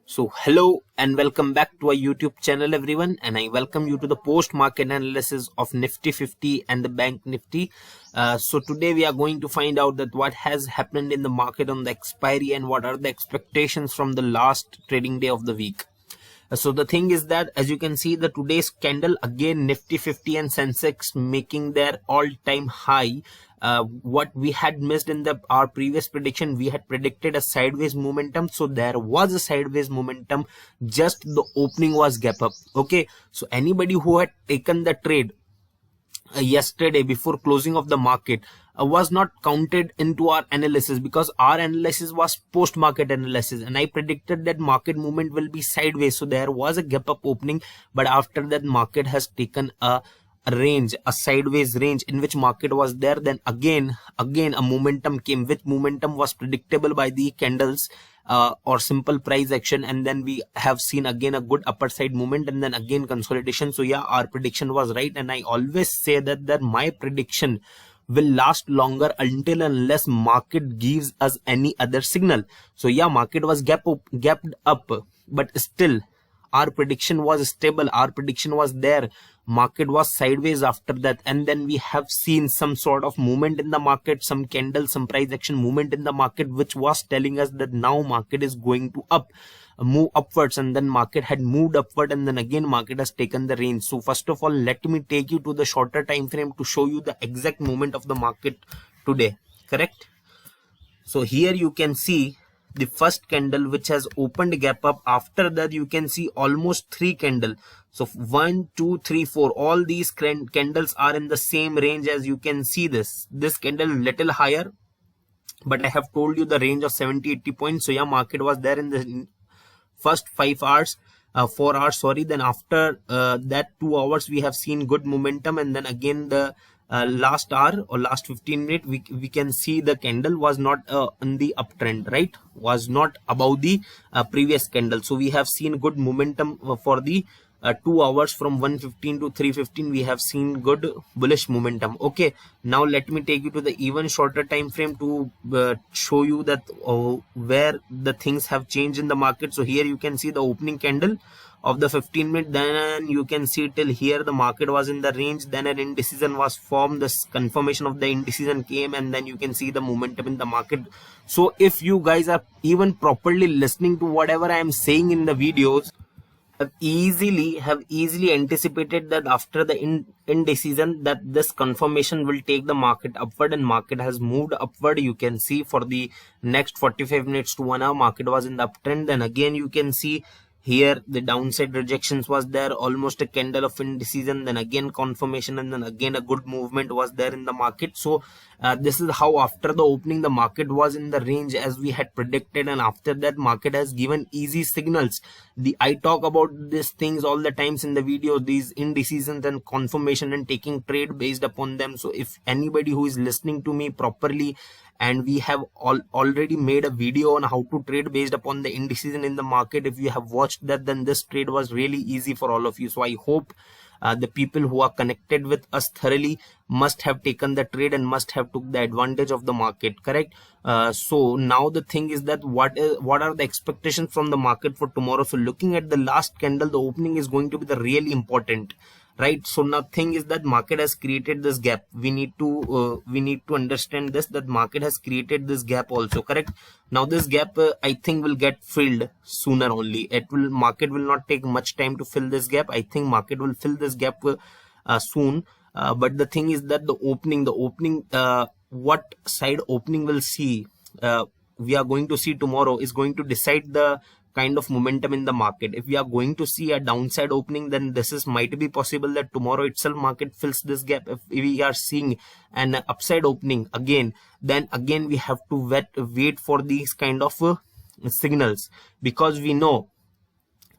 So hello and welcome back to our YouTube channel everyone, and I welcome you to the post market analysis of Nifty 50 and the Bank Nifty. So today we are going to find out that what has happened in the market on the expiry and what are the expectations from the last trading day of the week. So the thing is that, as you can see, the today's candle again Nifty 50 and Sensex making their all-time high. What we had missed in our previous prediction, we had predicted a sideways momentum. So there was a sideways momentum, just the opening was gap up. Okay, so anybody who had taken the trade yesterday before closing of the market was not counted into our analysis, because our analysis was post market analysis, and I predicted that market movement will be sideways. So there was a gap up opening, but after that market has taken a range, a sideways range in which market was there. Then again a momentum came, which momentum was predictable by the candles or simple price action, and then we have seen again a good upper side movement and then again consolidation. So yeah, our prediction was right, and I always say that my prediction will last longer until unless market gives us any other signal. So yeah, market was gapped up, but still our prediction was stable, our prediction was there. Market was sideways after that, and then we have seen some sort of movement in the market, some candle, some price action movement in the market, which was telling us that now market is going to move upwards. And then market had moved upward, and then again market has taken the range. So first of all, let me take you to the shorter time frame to show you the exact movement of the market today. Correct? So here you can see the first candle which has opened gap up. After that you can see almost 3 candle. So 1 2 3 4, all these candles are in the same range. As you can see, this candle little higher, but I have told you the range of 70-80 points. So yeah, market was there in the first 4 hours. Then after that 2 hours we have seen good momentum, and then again the last hour or last 15 minutes we can see the candle was not in the uptrend, right? Was not above the previous candle. So we have seen good momentum for the 2 hours from 1:15 to 3:15. We have seen good bullish momentum. Okay, now let me take you to the even shorter time frame to show you that where the things have changed in the market. So here you can see the opening candle of the 15 minute, then you can see till here the market was in the range, then an indecision was formed, this confirmation of the indecision came, and then you can see the momentum in the market. So if you guys are even properly listening to whatever I am saying in the videos, have easily anticipated that after the indecision that this confirmation will take the market upward, and market has moved upward. You can see for the next 45 minutes to 1 hour market was in the uptrend. Then again you can see here the downside rejections was there, almost a candle of indecision, then again confirmation, and then again a good movement was there in the market. So this is how after the opening the market was in the range as we had predicted, and after that market has given easy signals. I talk about these things all the times in the video, these indecisions and confirmation and taking trade based upon them. So if anybody who is listening to me properly, and we have already made a video on how to trade based upon the indecision in the market, if you have watched that, then this trade was really easy for all of you. So I hope the people who are connected with us thoroughly must have taken the trade and must have took the advantage of the market. Correct? So now the thing is that what are the expectations from the market for tomorrow? So looking at the last candle, the opening is going to be the really important, right? So now thing is that market has created this gap. We need to understand this, that market has created this gap also. Correct? Now this gap I think will get filled sooner only. Market will not take much time to fill this gap. I think market will fill this gap soon. But the thing is that the opening what side opening will see we are going to see tomorrow is going to decide the kind of momentum in the market. If we are going to see a downside opening, then might be possible that tomorrow itself market fills this gap. If we are seeing an upside opening again, then again we have to wait for these kind of signals, because we know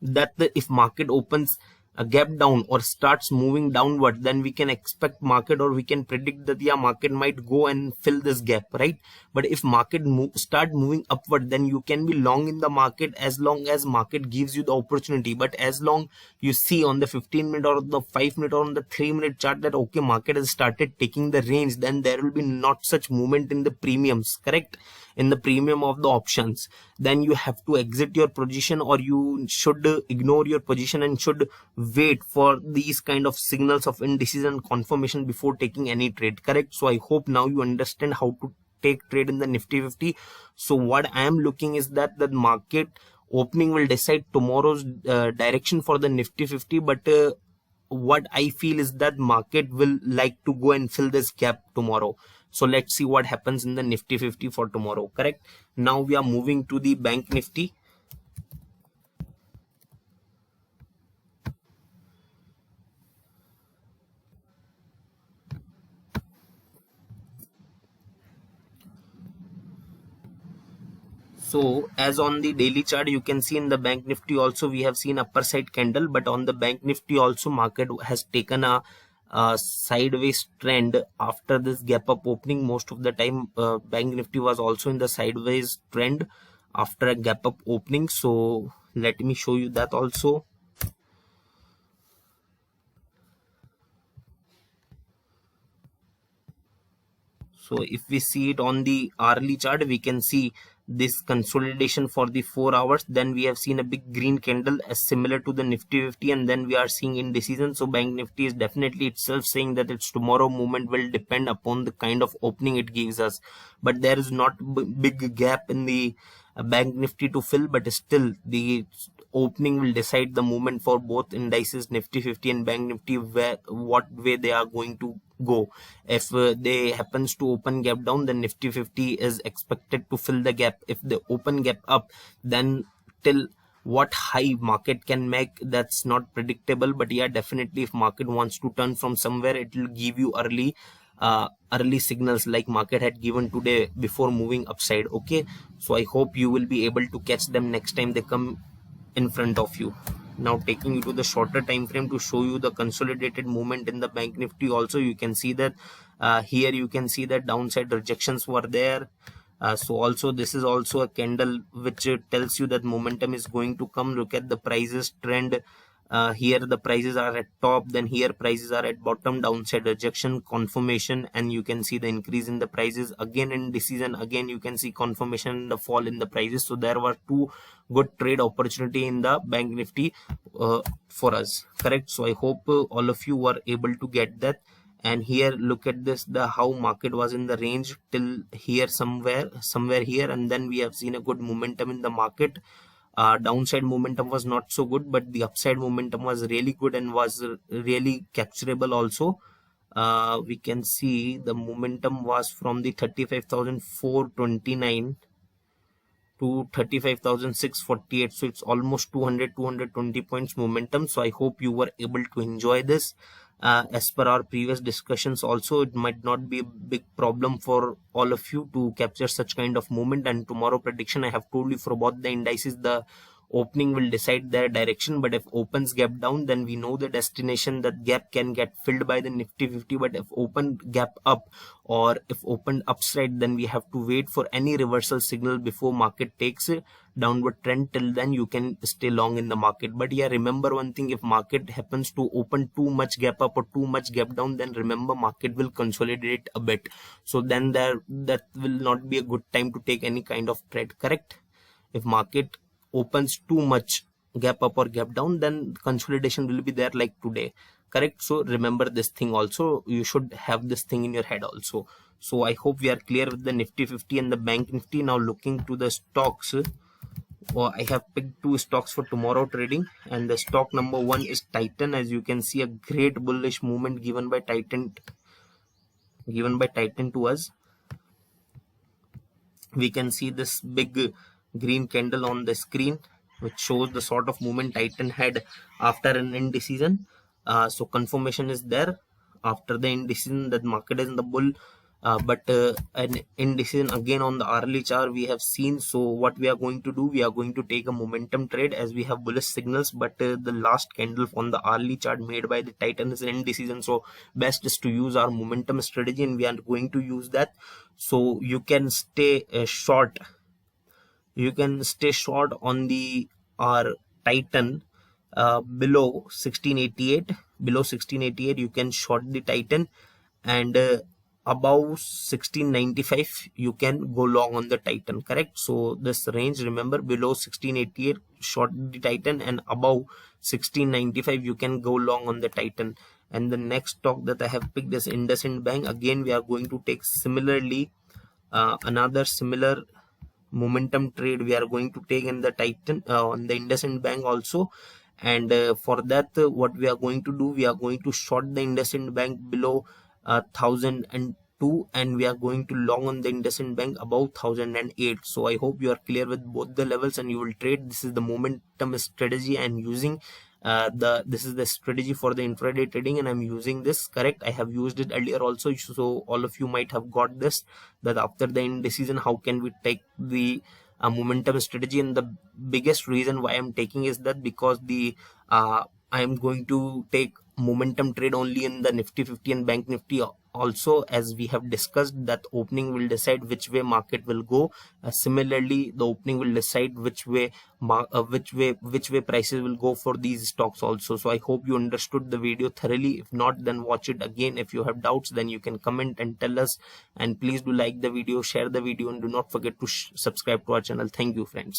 that if market opens a gap down or starts moving downward, then we can expect market, or we can predict that yeah, market might go and fill this gap, right? But if market start moving upward, then you can be long in the market as long as market gives you the opportunity. But as long you see on the 15 minute or the 5 minute or on the 3 minute chart that okay, market has started taking the range, then there will be not such movement in the premiums. Correct? in the premium of the options, then you have to exit your position, or you should ignore your position and should wait for these kind of signals of indecision confirmation before taking any trade. Correct? So I hope now you understand how to take trade in the Nifty 50. So what I am looking is that the market opening will decide tomorrow's direction for the Nifty 50, but what I feel is that market will like to go and fill this gap tomorrow. So let's see what happens in the Nifty 50 for tomorrow. Correct? Now we are moving to the Bank Nifty. So as on the daily chart, you can see in the Bank Nifty also we have seen upper side candle, but on the Bank Nifty also market has taken a sideways trend after this gap up opening. Most of the time Bank Nifty was also in the sideways trend after a gap up opening. So let me show you that also. So if we see it on the hourly chart, we can see this consolidation for the 4 hours. Then we have seen a big green candle as similar to the Nifty 50, and then we are seeing indecision. So Bank Nifty is definitely itself saying that its tomorrow movement will depend upon the kind of opening it gives us. But there is not big gap in the Bank Nifty to fill, but still the opening will decide the movement for both indices, Nifty 50 and Bank Nifty, what way they are going to go. If they happens to open gap down, then Nifty 50 is expected to fill the gap. If they open gap up, then till what high market can make, that's not predictable. But yeah, definitely if market wants to turn from somewhere, it will give you early signals like market had given today before moving upside. Okay, so I hope you will be able to catch them next time they come in front of you. Now taking you to the shorter time frame to show you the consolidated movement in the Bank Nifty also, you can see that here you can see that downside rejections were there. So also this is also a candle which tells you that momentum is going to come. Look at the prices trend. Here the prices are at top, then here prices are at bottom, downside rejection, confirmation, and you can see the increase in the prices, again indecision, again you can see confirmation, the fall in the prices. So there were two good trade opportunity in the Bank Nifty for us. Correct? So I hope all of you were able to get that. And here look at this, the how market was in the range till here, somewhere here, and then we have seen a good momentum in the market. Downside momentum was not so good, but the upside momentum was really good and was really capturable also. We can see the momentum was from the 35,429 to 35,648. So it's almost 220 points momentum. So I hope you were able to enjoy this. As per our previous discussions also, it might not be a big problem for all of you to capture such kind of movement. And tomorrow prediction, I have told you for both the indices, the opening will decide their direction. But if opens gap down, then we know the destination, that gap can get filled by the Nifty 50. But if open gap up or if opened upside, then we have to wait for any reversal signal before market takes a downward trend. Till then you can stay long in the market. But yeah, remember one thing, if market happens to open too much gap up or too much gap down, then remember market will consolidate a bit. So then that will not be a good time to take any kind of trade. Correct? If market opens too much gap up or gap down, then consolidation will be there like today. Correct? So remember this thing also, you should have this thing in your head also. So I hope we are clear with the Nifty 50 and the Bank Nifty. Now looking to the stocks, I have picked two stocks for tomorrow trading, and the stock number one is Titan. As you can see, a great bullish movement given by Titan to us. We can see this big green candle on the screen, which shows the sort of movement Titan had after an indecision. So confirmation is there after the indecision that market is in the bull. But an indecision again on the hourly chart we have seen. So what we are going to do, we are going to take a momentum trade as we have bullish signals. But the last candle on the hourly chart made by the Titan is an indecision. So best is to use our momentum strategy, and we are going to use that. So you can stay short. You can stay short on the our Titan below 1688. Below 1688 you can short the Titan, and above 1695 you can go long on the Titan, correct? So this range, remember, below 1688 short the Titan, and above 1695 you can go long on the Titan. And the next stock that I have picked is IndusInd Bank. Again, we are going to take similarly another similar momentum trade we are going to take in the Titan on the IndusInd Bank also. And for that, what we are going to do, we are going to short the IndusInd Bank below 1002, and we are going to long on the IndusInd Bank above 1008. So I hope you are clear with both the levels and you will trade. This is the momentum strategy I am using. This is the strategy for the intraday trading, and I'm using this, correct? I have used it earlier also, so all of you might have got this, that after the indecision how can we take the momentum strategy. And the biggest reason why I'm taking is that because the I am going to take momentum trade only in the Nifty 50 and Bank Nifty also, as we have discussed that opening will decide which way market will go. Similarly, the opening will decide which way prices will go for these stocks also. So I hope you understood the video thoroughly. If not, then watch it again. If you have doubts, then you can comment and tell us, and please do like the video, share the video, and do not forget to subscribe to our channel. Thank you, friends.